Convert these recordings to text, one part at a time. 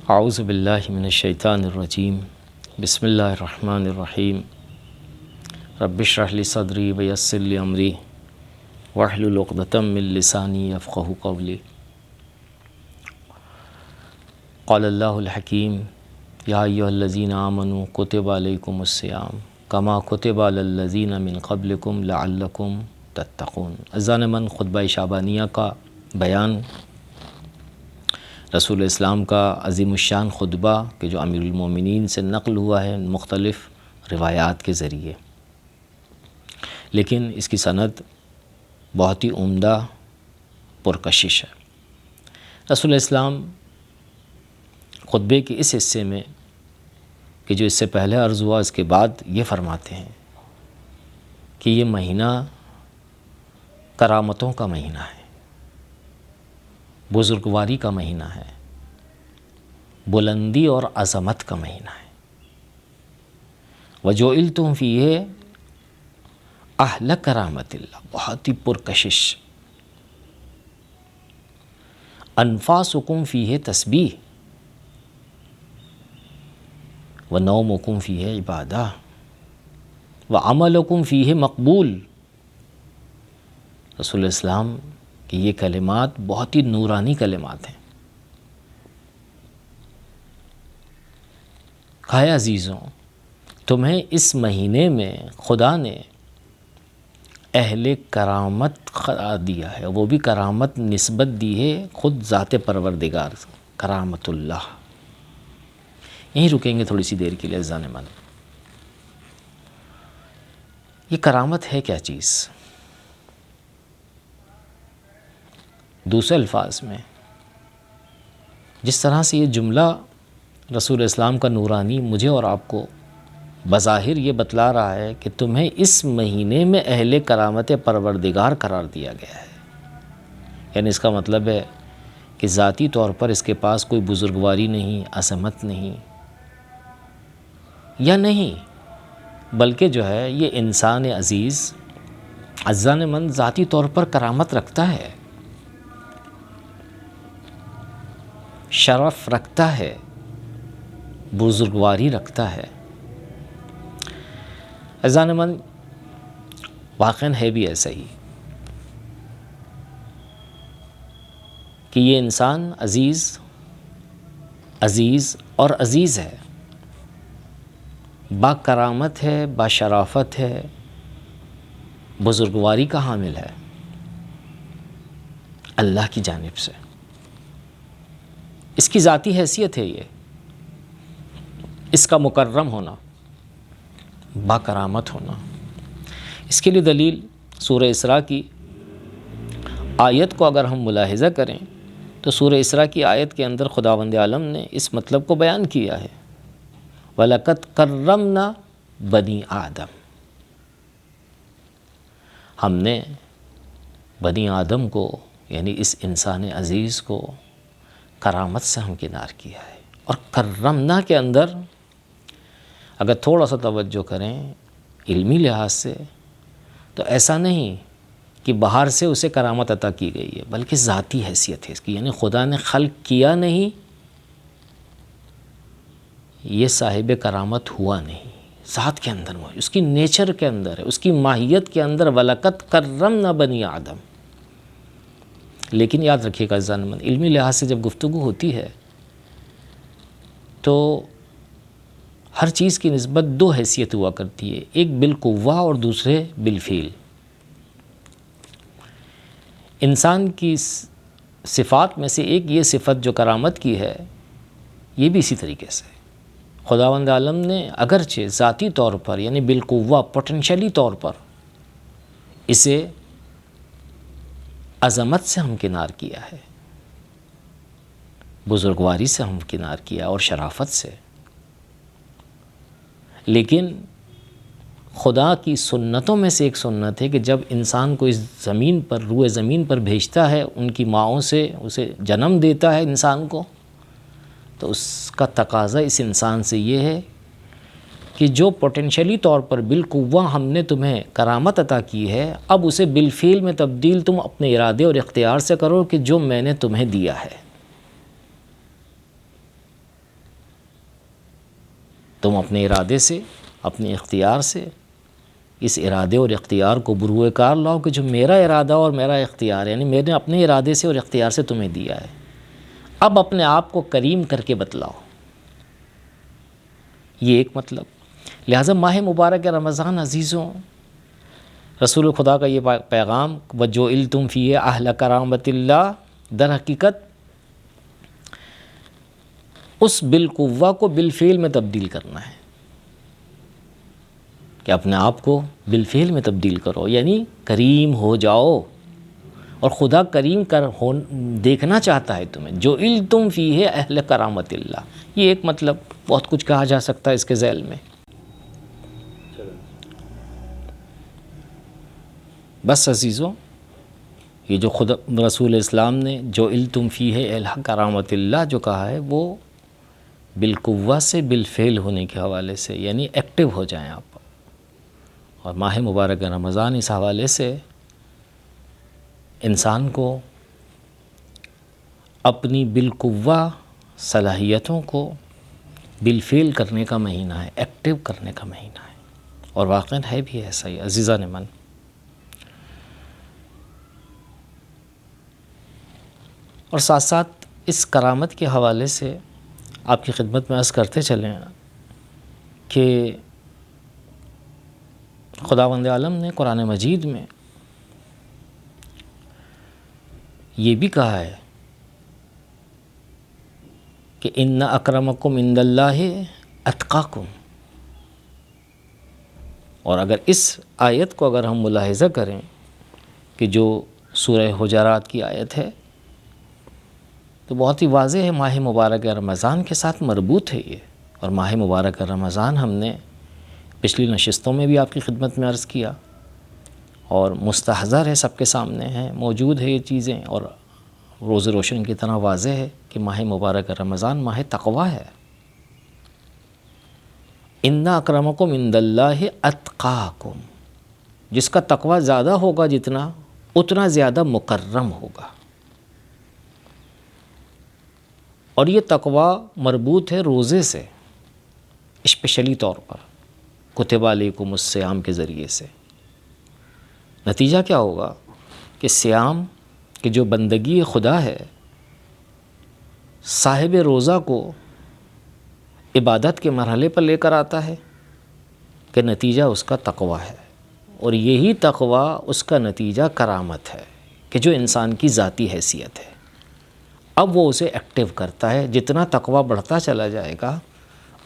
اعوذ باللہ من الشیطان الرجیم بسم اللہ الرحمن الرحیم رب اشرح لی صدری ویسر لی امری واحلل عقدۃ من لسانی یفقہوا قولی۔ قال اللہ الحکیم یا ایھا الذین آمنوا کتب علیکم الصیام کما کتب علی الذین من قبلکم لعلکم تتقون۔ اذان من خطبہ شعبانیہ کا بیان، رسول اسلام کا عظیم الشان خطبہ کہ جو امیر المومنین سے نقل ہوا ہے مختلف روایات کے ذریعے، لیکن اس کی سند بہت ہی عمدہ پرکشش ہے۔ رسول اسلام خطبے کے اس حصے میں کہ جو اس سے پہلے عرض ہوا، اس کے بعد یہ فرماتے ہیں کہ یہ مہینہ کرامتوں کا مہینہ ہے، بزرگواری کا مہینہ ہے، بلندی اور عظمت کا مہینہ ہے۔ وَجُعِلْتُمْ فِيهِ أَهْلَ كَرَامَةِ اللہ، بہت ہی پرکشش۔ أَنفَاسُكُمْ فِيهِ تسبیح وَنَوْمُكُمْ فِيهِ عبادہ وَعَمَلُكُمْ فِيهِ مقبول۔ رسول اسلام کہ یہ کلمات بہت ہی نورانی کلمات ہیں۔ کہا عزیزوں، تمہیں اس مہینے میں خدا نے اہل کرامت قرار دیا ہے، وہ بھی کرامت نسبت دی ہے خود ذات پروردگار، کرامت اللہ۔ یہیں رکیں گے تھوڑی سی دیر کے لیے عزیزان من۔ یہ کرامت ہے کیا چیز؟ دوسرے الفاظ میں جس طرح سے یہ جملہ رسول اسلام کا نورانی مجھے اور آپ کو بظاہر یہ بتلا رہا ہے کہ تمہیں اس مہینے میں اہل کرامت پروردگار قرار دیا گیا ہے، یعنی اس کا مطلب ہے کہ ذاتی طور پر اس کے پاس کوئی بزرگواری نہیں، عظمت نہیں، یا نہیں، بلکہ جو ہے یہ انسان عزیز عزیزان من ذاتی طور پر کرامت رکھتا ہے، شرف رکھتا ہے، بزرگواری رکھتا ہے۔ عزیزان من واقعاً ہے بھی ایسا ہی کہ یہ انسان عزیز اور عزیز ہے، با کرامت ہے، با شرافت ہے، بزرگواری کا حامل ہے اللہ کی جانب سے۔ اس کی ذاتی حیثیت ہے، یہ اس کا مکرم ہونا، با کرامت ہونا۔ اس کے لیے دلیل سورہ اسراء کی آیت کو اگر ہم ملاحظہ کریں تو سورہ اسراء کی آیت کے اندر خداوند عالم نے اس مطلب کو بیان کیا ہے، وَلَقَدْ كَرَّمْنَا بَنِي آدم، ہم نے بنی آدم کو یعنی اس انسان عزیز کو کرامت سے ہمکنار کیا ہے۔ اور کرمنا کے اندر اگر تھوڑا سا توجہ کریں علمی لحاظ سے تو ایسا نہیں کہ باہر سے اسے کرامت عطا کی گئی ہے، بلکہ ذاتی حیثیت ہے اس کی، یعنی خدا نے خلق کیا نہیں، یہ صاحب کرامت ہوا نہیں، ذات کے اندر موجود، اس کی نیچر کے اندر ہے، اس کی ماہیت کے اندر وَلَقَدْ كَرَّمْنَا بَنِي آدم۔ لیکن یاد رکھیے گا عزیزان من، علمی لحاظ سے جب گفتگو ہوتی ہے تو ہر چیز کی نسبت دو حیثیت ہوا کرتی ہے، ایک بالقوہ اور دوسرے بالفعل۔ انسان کی صفات میں سے ایک یہ صفت جو کرامت کی ہے، یہ بھی اسی طریقے سے خداوند عالم نے اگرچہ ذاتی طور پر یعنی بالقوہ پوٹینشلی طور پر اسے عظمت سے ہمکنار کیا ہے، بزرگواری سے ہمکنار کیا اور شرافت سے، لیکن خدا کی سنتوں میں سے ایک سنت ہے کہ جب انسان کو اس زمین پر روئے زمین پر بھیجتا ہے، ان کی ماؤں سے اسے جنم دیتا ہے انسان کو، تو اس کا تقاضا اس انسان سے یہ ہے کہ جو پوٹینشلی طور پر بالقوہ ہم نے تمہیں کرامت عطا کی ہے، اب اسے بالفعل میں تبدیل تم اپنے ارادے اور اختیار سے کرو کہ جو میں نے تمہیں دیا ہے۔ تم اپنے ارادے سے، اپنے اختیار سے اس ارادے اور اختیار کو بروئے کار لاؤ کہ جو میرا ارادہ اور میرا اختیار ہے، یعنی میں نے اپنے ارادے سے اور اختیار سے تمہیں دیا ہے، اب اپنے آپ کو کریم کر کے بتلاؤ۔ یہ ایک مطلب۔ لہٰذا ماہ مبارک رمضان عزیزوں، رسول خدا کا یہ پیغام وَجُعِلْتُمْ فِيهِ أَهْلَ کرامت اللہ، در حقیقت اس بالقوہ کو بالفعل میں تبدیل کرنا ہے، کہ اپنے آپ کو بالفعل میں تبدیل کرو، یعنی کریم ہو جاؤ، اور خدا کریم دیکھنا چاہتا ہے تمہیں۔ جُعِلْتُمْ فِيهِ أَهْلَ کرامت اللہ، یہ ایک مطلب، بہت کچھ کہا جا سکتا ہے اس کے ذیل میں۔ بس عزیزوں، یہ جو خدا رسول اسلام نے جُعِلْتُمْ فِيهِ أَهْلَ کرامت اللہ جو کہا ہے، وہ بالقوہ سے بالفعل ہونے کے حوالے سے، یعنی ایکٹیو ہو جائیں آپ۔ اور ماہ مبارک رمضان اس حوالے سے انسان کو اپنی بالقوہ صلاحیتوں کو بالفعل کرنے کا مہینہ ہے، ایکٹیو کرنے کا مہینہ ہے، اور واقعاً ہے بھی ایسا ہی عزیزان من۔ اور ساتھ ساتھ اس کرامت کے حوالے سے آپ کی خدمت میں عرض کرتے چلیں کہ خداوند عالم نے قرآن مجید میں یہ بھی کہا ہے کہ ان اکرمکم عند اللہ اتقاکم، اور اگر اس آیت کو اگر ہم ملاحظہ کریں کہ جو سورہ حجرات کی آیت ہے، تو بہت ہی واضح ہے، ماہ مبارک رمضان کے ساتھ مربوط ہے یہ۔ اور ماہ مبارک رمضان ہم نے پچھلی نشستوں میں بھی آپ کی خدمت میں عرض کیا، اور مستحضر ہے، سب کے سامنے ہے، موجود ہے یہ چیزیں، اور روز روشن کی طرح واضح ہے کہ ماہ مبارک رمضان ماہ تقویٰ ہے۔ ان اکرمکم عند اللہ اتقاکم، جس کا تقویٰ زیادہ ہوگا جتنا، اتنا زیادہ مکرم ہوگا۔ اور یہ تقویٰ مربوط ہے روزے سے، اسپیشلی طور پر کتب علیکم الصیام کے ذریعے سے۔ نتیجہ کیا ہوگا کہ صیام کی جو بندگی خدا ہے، صاحب روزہ کو عبادت کے مرحلے پر لے کر آتا ہے، کہ نتیجہ اس کا تقویٰ ہے، اور یہی تقویٰ اس کا نتیجہ کرامت ہے، کہ جو انسان کی ذاتی حیثیت ہے، اب وہ اسے ایکٹیو کرتا ہے۔ جتنا تقویٰ بڑھتا چلا جائے گا،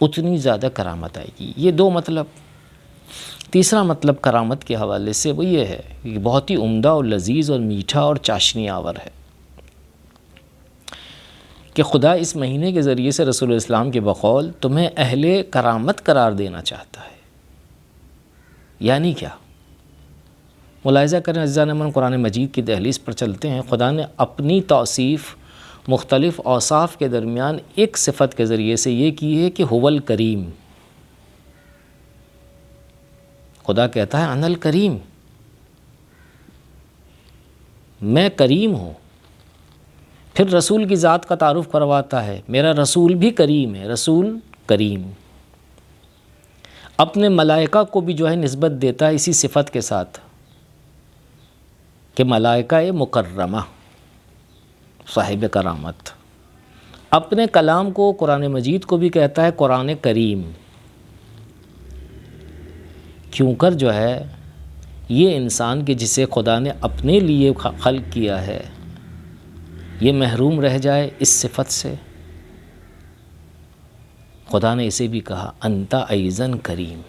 اتنی زیادہ کرامت آئے گی۔ یہ دو مطلب۔ تیسرا مطلب کرامت کے حوالے سے وہ یہ ہے کہ بہت ہی عمدہ اور لذیذ اور میٹھا اور چاشنی آور ہے، کہ خدا اس مہینے کے ذریعے سے رسول اسلام کے بقول تمہیں اہل کرامت قرار دینا چاہتا ہے۔ یعنی کیا؟ ملاحظہ کریں عزیزان من، قرآن مجید کی دہلیز پر چلتے ہیں، خدا نے اپنی توصیف مختلف اوصاف کے درمیان ایک صفت کے ذریعے سے یہ کی ہے کہ هو الکریم۔ خدا کہتا ہے انا الکریم، میں کریم ہوں۔ پھر رسول کی ذات کا تعارف کرواتا ہے، میرا رسول بھی کریم ہے، رسول کریم۔ اپنے ملائکہ کو بھی جو ہے نسبت دیتا ہے اسی صفت کے ساتھ، کہ ملائکہ مکرمہ، صاحب کرامت۔ اپنے کلام کو، قرآن مجید کو بھی کہتا ہے قرآن کریم، کیوں کر جو ہے یہ انسان کے جسے خدا نے اپنے لیے خلق کیا ہے، یہ محروم رہ جائے اس صفت سے۔ خدا نے اسے بھی کہا انت ایضاً کریم،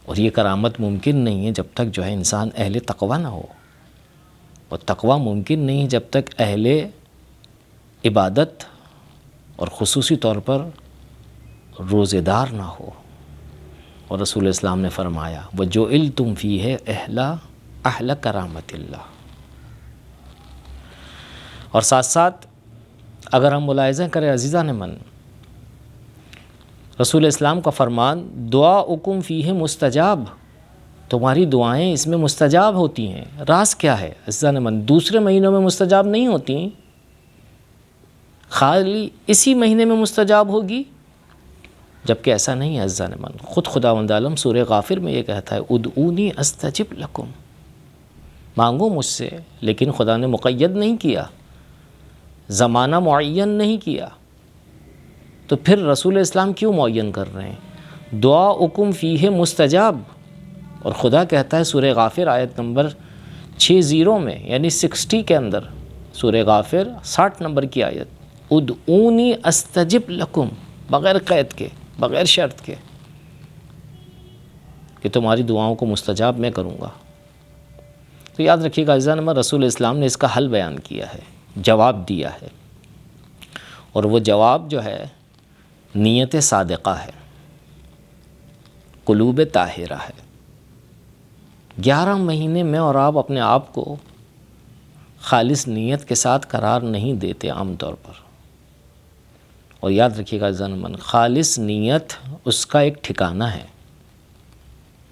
اور یہ کرامت ممکن نہیں ہے جب تک جو ہے انسان اہل تقویٰ نہ ہو، اور تقویٰ ممکن نہیں جب تک اہل عبادت اور خصوصی طور پر روزے دار نہ ہو۔ اور رسول اسلام نے فرمایا وَجُعِلْتُمْ فِيهِ أَهْلَ کرامت اللہ۔ اور ساتھ ساتھ اگر ہم ملاحظہ کریں عزیزان من، رسول اسلام کا فرمان دعاؤکم فیہ مستجاب، تمہاری دعائیں اس میں مستجاب ہوتی ہیں۔ راز کیا ہے عزیزان من؟ دوسرے مہینوں میں مستجاب نہیں ہوتی، خالی اسی مہینے میں مستجاب ہوگی، جبکہ ایسا نہیں ہے عزیزان من. خود خداوند عالم سورہ غافر میں یہ کہتا ہے ادعونی استجب لکم، مانگو مجھ سے، لیکن خدا نے مقید نہیں کیا، زمانہ معین نہیں کیا. تو پھر رسول اسلام کیوں معین کر رہے ہیں؟ دعاؤکم فیہ مستجاب. اور خدا کہتا ہے سورہ غافر آیت نمبر 60 میں، یعنی 60 کے اندر، سورہ غافر 60 نمبر کی آیت، ادعونی استجب لکم، بغیر قید کے، بغیر شرط کے، کہ تمہاری دعاؤں کو مستجاب میں کروں گا. تو یاد رکھیے گا عزیزان، رسول اسلام نے اس کا حل بیان کیا ہے، جواب دیا ہے، اور وہ جواب جو ہے نیت صادقہ ہے، قلوب طاہرہ ہے. 11 مہینے میں اور آپ اپنے آپ کو خالص نیت کے ساتھ قرار نہیں دیتے عام طور پر. اور یاد رکھیے گا عزیزان من، خالص نیت اس کا ایک ٹھکانہ ہے،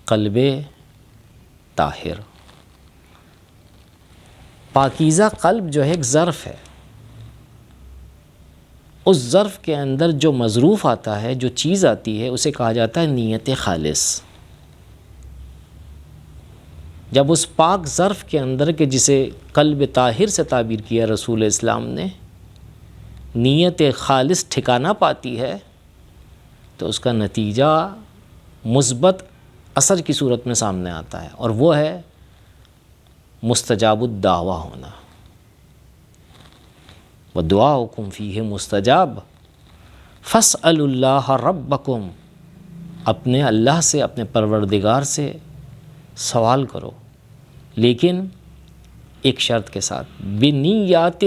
قلب طاہر. پاکیزہ قلب جو ہے ایک ظرف ہے، اس ظرف کے اندر جو مظروف آتا ہے، جو چیز آتی ہے، اسے کہا جاتا ہے نیت خالص. جب اس پاک ظرف کے اندر کہ جسے قلب طاہر سے تعبیر کیا رسول اسلام نے، نیت خالص ٹھکانہ پاتی ہے، تو اس کا نتیجہ مثبت اثر کی صورت میں سامنے آتا ہے، اور وہ ہے مستجاب الدعویٰ ہونا. وَدُعَاؤُكُمْ فِيهِ مستجاب فَاسْأَلُوا اللَّهَ رَبَّكُمْ، اپنے اللہ سے، اپنے پروردگار سے سوال کرو، لیکن ایک شرط کے ساتھ، بِنِیَّاتٍ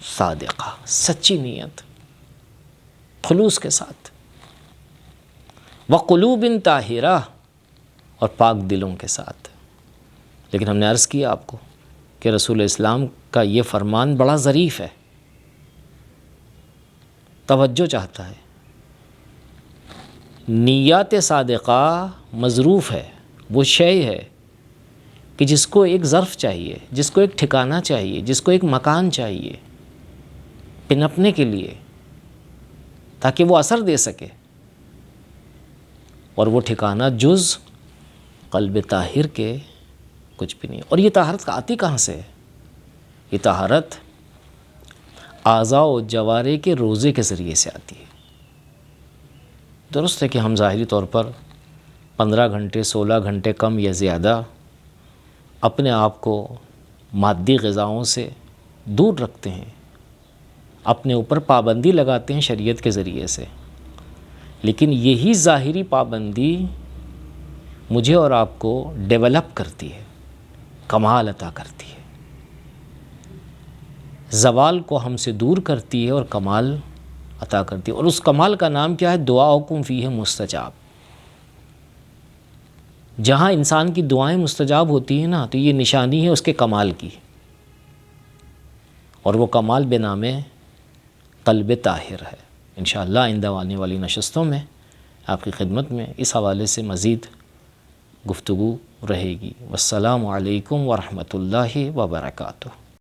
صادقہ، سچی نیت، خلوص کے ساتھ، وَقُلُوبٍ طاہرہ، اور پاک دلوں کے ساتھ. لیکن ہم نے عرض کیا آپ کو کہ رسول اسلام کا یہ فرمان بڑا ظریف ہے، توجہ چاہتا ہے. نیات صادقہ مظروف ہے، وہ شے ہے کہ جس کو ایک ظرف چاہیے، جس کو ایک ٹھکانہ چاہیے، جس کو ایک مکان چاہیے پنپنے کے لیے، تاکہ وہ اثر دے سکے. اور وہ ٹھکانہ جز قلب طاہر کے کچھ بھی نہیں. اور یہ طہارت آتی کہاں سے ہے؟ یہ طہارت اعضاء و جوارح کے روزے کے ذریعے سے آتی ہے. درست ہے کہ ہم ظاہری طور پر 15 گھنٹے 16 گھنٹے کم یا زیادہ اپنے آپ کو مادی غذاؤں سے دور رکھتے ہیں، اپنے اوپر پابندی لگاتے ہیں شریعت کے ذریعے سے، لیکن یہی ظاہری پابندی مجھے اور آپ کو ڈیولپ کرتی ہے، کمال عطا کرتی ہے، زوال کو ہم سے دور کرتی ہے اور کمال عطا کرتی ہے. اور اس کمال کا نام کیا ہے؟ دعاؤکم فیہ مستجاب. جہاں انسان کی دعائیں مستجاب ہوتی ہیں نا، تو یہ نشانی ہے اس کے کمال کی، اور وہ کمال بے نام قلب طاہر ہے. انشاءاللہ آئندہ آنے والی نشستوں میں آپ کی خدمت میں اس حوالے سے مزید گفتگو رہے گی. والسلام علیکم ورحمۃ اللہ وبرکاتہ.